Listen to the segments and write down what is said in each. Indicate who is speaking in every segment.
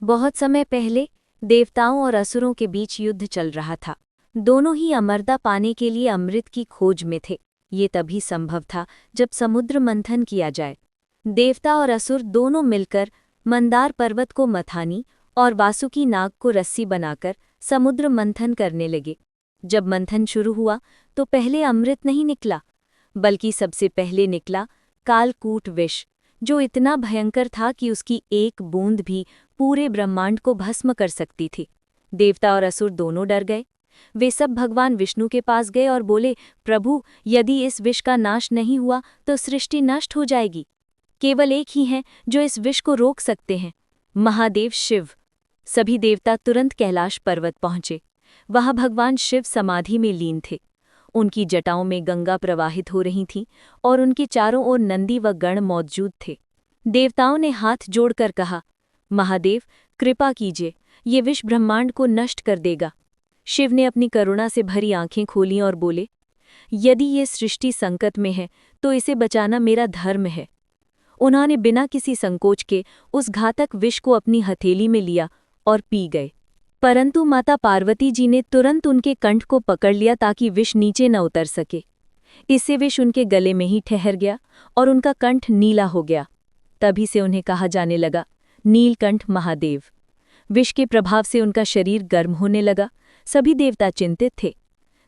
Speaker 1: बहुत समय पहले देवताओं और असुरों के बीच युद्ध चल रहा था। दोनों ही अमरता पाने के लिए अमृत की खोज में थे। ये तभी संभव था जब समुद्र मंथन किया जाए। देवता और असुर दोनों मिलकर मंदार पर्वत को मथानी और वासुकी नाग को रस्सी बनाकर समुद्र मंथन करने लगे। जब मंथन शुरू हुआ तो पहले अमृत नहीं निकला, बल्कि सबसे पहले निकला कालकूट विष, जो इतना भयंकर था कि उसकी एक बूंद भी पूरे ब्रह्मांड को भस्म कर सकती थी। देवता और असुर दोनों डर गए। वे सब भगवान विष्णु के पास गए और बोले, प्रभु, यदि इस विष का नाश नहीं हुआ तो सृष्टि नष्ट हो जाएगी। केवल एक ही हैं जो इस विष को रोक सकते हैं, महादेव शिव। सभी देवता तुरंत कैलाश पर्वत पहुंचे। वहां भगवान शिव समाधि में लीन थे। उनकी जटाओं में गंगा प्रवाहित हो रही थी और उनके चारों ओर नंदी व गण मौजूद थे। देवताओं ने हाथ जोड़कर कहा, महादेव, कृपा कीजिए, ये विष ब्रह्मांड को नष्ट कर देगा। शिव ने अपनी करुणा से भरी आंखें खोलीं और बोले, यदि ये सृष्टि संकट में है तो इसे बचाना मेरा धर्म है। उन्होंने बिना किसी संकोच के उस घातक विष को अपनी हथेली में लिया और पी गए। परंतु माता पार्वती जी ने तुरंत उनके कंठ को पकड़ लिया ताकि विष नीचे न उतर सके। इससे विष उनके गले में ही ठहर गया और उनका कंठ नीला हो गया। तभी से उन्हें कहा जाने लगा नीलकंठ महादेव। विष के प्रभाव से उनका शरीर गर्म होने लगा। सभी देवता चिंतित थे।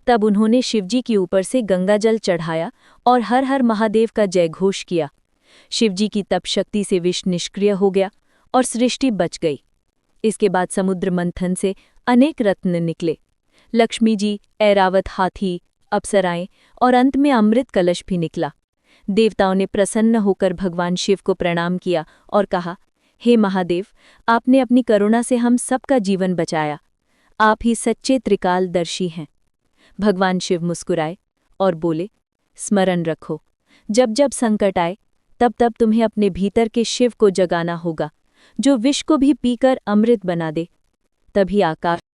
Speaker 1: तब उन्होंने शिवजी के ऊपर से गंगाजल चढ़ाया और हर हर महादेव का जयघोष किया। शिवजी की तप शक्ति से विष निष्क्रिय हो गया और सृष्टि बच गई। इसके बाद समुद्र मंथन से अनेक रत्न निकले। लक्ष्मी जी, ऐरावत हाथी, अप्सराएं और अंत में अमृत कलश भी निकला। देवताओं ने प्रसन्न होकर भगवान शिव को प्रणाम किया और कहा, हे महादेव, आपने अपनी करुणा से हम सबका जीवन बचाया। आप ही सच्चे त्रिकालदर्शी हैं। भगवान शिव मुस्कुराए और बोले, स्मरण रखो, जब जब संकट आए तब तब तुम्हें अपने भीतर के शिव को जगाना होगा, जो विष को भी पीकर अमृत बना दे। तभी आकाश